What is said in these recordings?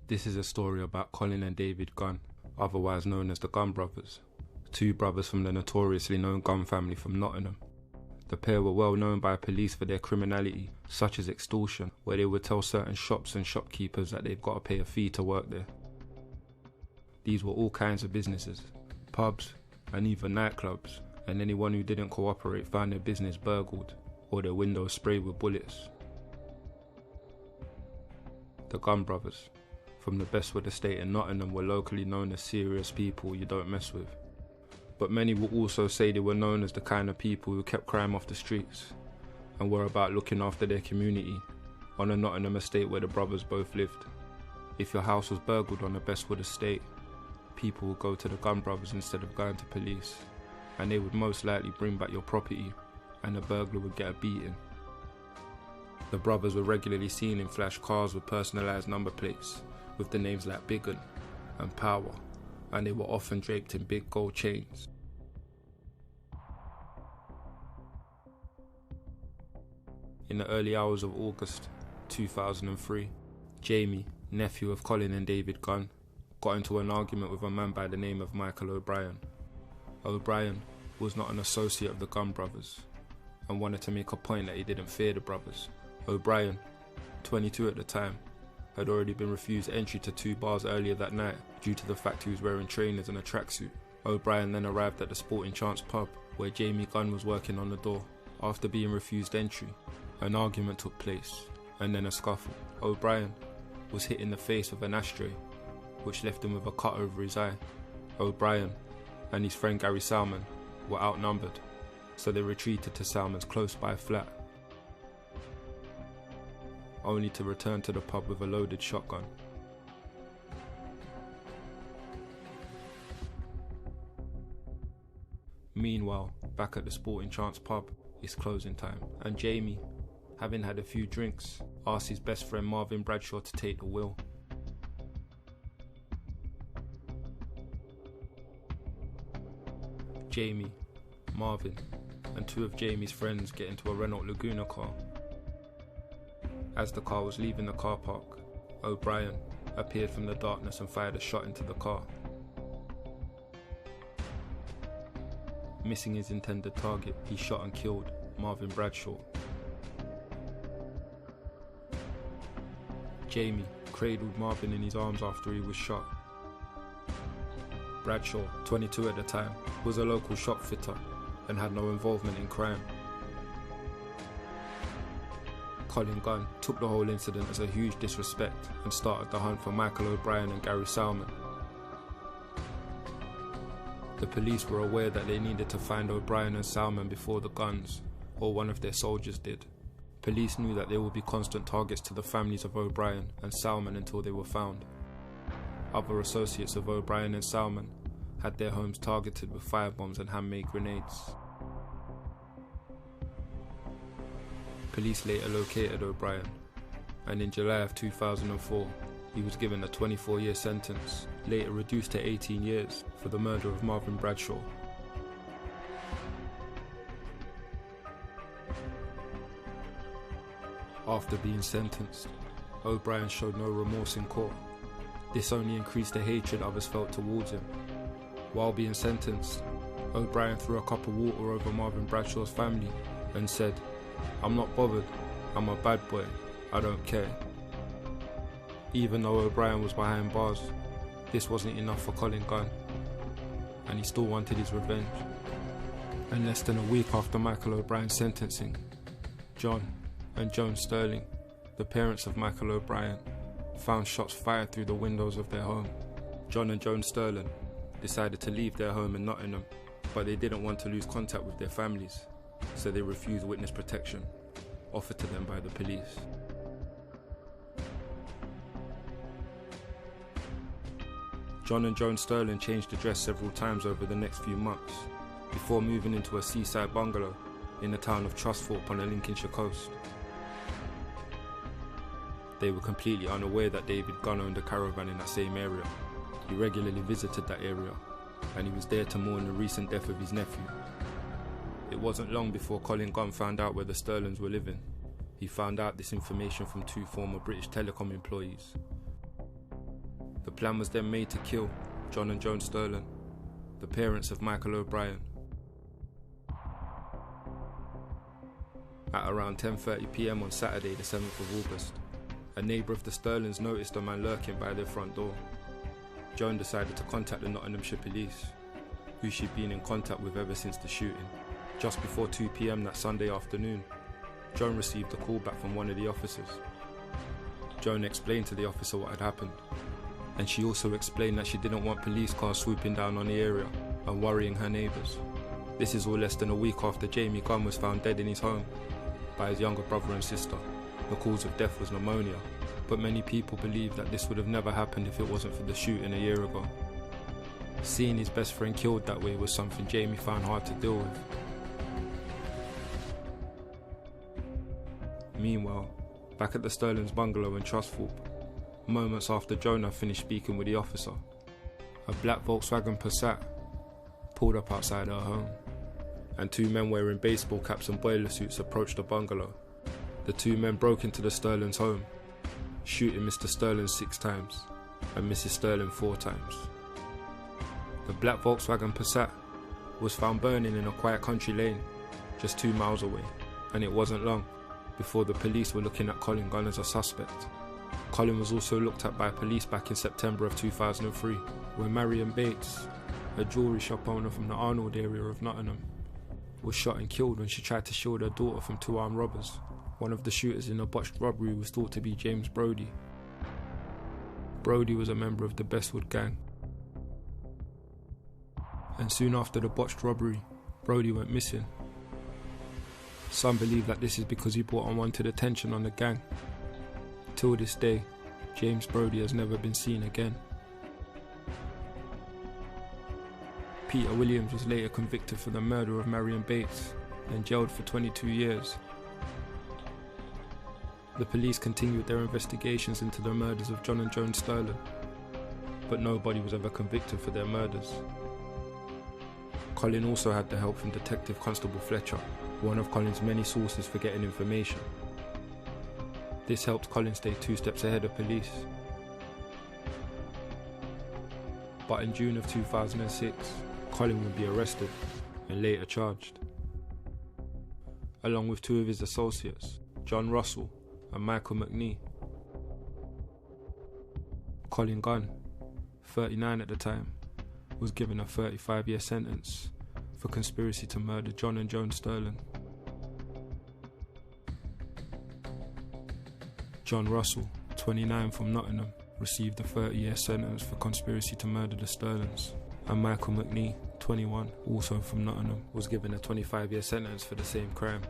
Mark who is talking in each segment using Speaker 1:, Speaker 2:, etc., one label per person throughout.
Speaker 1: This is a story about Colin and David Gunn, otherwise known as the Gunn brothers, two brothers from the notoriously known Gunn family from Nottingham. The pair were well known by police for their criminality, such as extortion, where they would tell certain shops and shopkeepers that they've got to pay a fee to work there. These were all kinds of businesses, pubs and even nightclubs, and anyone who didn't cooperate found their business burgled or their windows sprayed with bullets. The Gunn brothers from the Bestwood estate in Nottingham were locally known as serious people you don't mess with. But many will also say they were known as the kind of people who kept crime off the streets and were about looking after their community on a Nottingham estate where the brothers both lived. If your house was burgled on the Bestwood estate, people would go to the Gunn brothers instead of going to police, and they would most likely bring back your property and the burglar would get a beating. The brothers were regularly seen in flash cars with personalised number plates with the names like Biggin and Power, and they were often draped in big gold chains. In the early hours of August 2003, Jamie, nephew of Colin and David Gunn, got into an argument with a man by the name of Micheal O'Brien. O'Brien was not an associate of the Gunn brothers and wanted to make a point that he didn't fear the brothers. O'Brien, 22 at the time, had already been refused entry to 2 bars earlier that night due to the fact he was wearing trainers and a tracksuit. O'Brien then arrived at the Sporting Chance pub where Jamie Gunn was working on the door. After being refused entry, an argument took place and then a scuffle. O'Brien was hit in the face with an ashtray, which left him with a cut over his eye. O'Brien and his friend Gary Salmon were outnumbered, so they retreated to Salmon's close by flat, only to return to the pub with a loaded shotgun. Meanwhile, back at the Sporting Chance pub, it's closing time, and Jamie, having had a few drinks, asked his best friend Marvyn Bradshaw to take the wheel. Jamie, Marvyn, and 2 of Jamie's friends get into a Renault Laguna car. As the car was leaving the car park, O'Brien appeared from the darkness and fired a shot into the car. Missing his intended target, he shot and killed Marvyn Bradshaw. Jamie cradled Marvyn in his arms after he was shot. Bradshaw, 22 at the time, was a local shop fitter and had no involvement in crime. Colin Gunn took the whole incident as a huge disrespect and started the hunt for Micheal O'Brien and Gary Salmon. The police were aware that they needed to find O'Brien and Salmon before the Gunns, or one of their soldiers, did. Police knew that there would be constant targets to the families of O'Brien and Salmon until they were found. Other associates of O'Brien and Salmon had their homes targeted with firebombs and handmade grenades. Police later located O'Brien, and in July of 2004, he was given a 24-year sentence, later reduced to 18 years, for the murder of Marvyn Bradshaw. After being sentenced, O'Brien showed no remorse in court. This only increased the hatred others felt towards him. While being sentenced, O'Brien threw a cup of water over Marvyn Bradshaw's family and said, "I'm not bothered, I'm a bad boy, I don't care." Even though O'Brien was behind bars, this wasn't enough for Colin Gunn, and he still wanted his revenge. And less than a week after Micheal O'Brien's sentencing, John and Joan Stirland, the parents of Micheal O'Brien, found shots fired through the windows of their home. John and Joan Stirland decided to leave their home in Nottingham, but they didn't want to lose contact with their families, so they refused witness protection offered to them by the police. John and Joan Stirland changed address several times over the next few months, before moving into a seaside bungalow in the town of Trustthorpe on the Lincolnshire coast. They were completely unaware that David Gunn owned a caravan in that same area. He regularly visited that area, and he was there to mourn the recent death of his nephew. It wasn't long before Colin Gunn found out where the Stirlands were living. He found out this information from 2 former British Telecom employees. The plan was then made to kill John and Joan Stirland, the parents of Micheal O'Brien. At around 10:30 PM on Saturday the 7th of August, a neighbour of the Stirlands noticed a man lurking by their front door. Joan decided to contact the Nottinghamshire police, who she'd been in contact with ever since the shooting. Just before 2 PM that Sunday afternoon, Joan received a call back from one of the officers. Joan explained to the officer what had happened, and she also explained that she didn't want police cars swooping down on the area and worrying her neighbours. This is all less than a week after Jamie Gunn was found dead in his home by his younger brother and sister. The cause of death was pneumonia, but many people believe that this would have never happened if it wasn't for the shooting a year ago. Seeing his best friend killed that way was something Jamie found hard to deal with. Meanwhile, back at the Stirlands bungalow in Trustthorpe, moments after Jonah finished speaking with the officer, a black Volkswagen Passat pulled up outside her home, and two men wearing baseball caps and boiler suits approached the bungalow. The two men broke into the Stirlands home, shooting Mr. Stirland 6 times and Mrs. Stirland 4 times. The black Volkswagen Passat was found burning in a quiet country lane just 2 miles away, and it wasn't long before the police were looking at Colin Gunn as a suspect. Colin was also looked at by police back in September of 2003, when Marion Bates, a jewellery shop owner from the Arnold area of Nottingham, was shot and killed when she tried to shield her daughter from 2 armed robbers. One of the shooters in a botched robbery was thought to be James Brodie. Brodie was a member of the Bestwood gang, and soon after the botched robbery, Brodie went missing. Some believe that this is because he brought unwanted attention on the gang. Till this day, James Brodie has never been seen again. Peter Williams was later convicted for the murder of Marion Bates and jailed for 22 years. The police continued their investigations into the murders of John and Joan Stirland, but nobody was ever convicted for their murders. Colin also had the help from Detective Constable Fletcher, one of Colin's many sources for getting information. This helped Colin stay 2 steps ahead of police. But in June of 2006, Colin would be arrested and later charged, along with 2 of his associates, John Russell and Michael McNee. Colin Gunn, 39 at the time, was given a 35-year sentence for conspiracy to murder John and Joan Stirland. John Russell, 29 from Nottingham, received a 30-year sentence for conspiracy to murder the Stirlands, and Michael McNee, 21, also from Nottingham, was given a 25-year sentence for the same crime.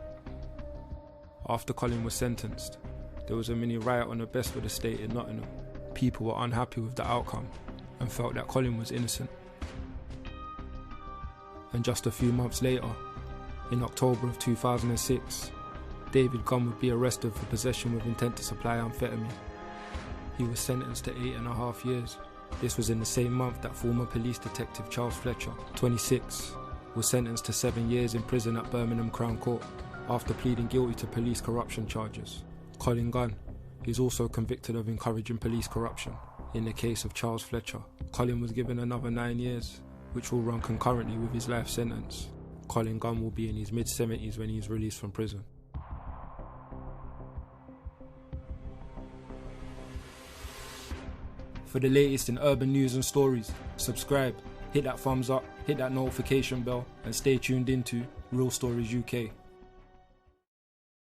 Speaker 1: After Colin was sentenced, there was a mini riot on the Bestwood estate in Nottingham. People were unhappy with the outcome and felt that Colin was innocent. And just a few months later, in October of 2006, David Gunn would be arrested for possession with intent to supply amphetamine. He was sentenced to 8.5 years. This was in the same month that former police detective Charles Fletcher, 26, was sentenced to 7 years in prison at Birmingham Crown Court after pleading guilty to police corruption charges. Colin Gunn is also convicted of encouraging police corruption in the case of Charles Fletcher. Colin was given another 9 years, which will run concurrently with his life sentence. Colin Gunn will be in his mid-70s when he is released from prison. For the latest in urban news and stories, subscribe, hit that thumbs up, hit that notification bell, and stay tuned into Real Stories UK.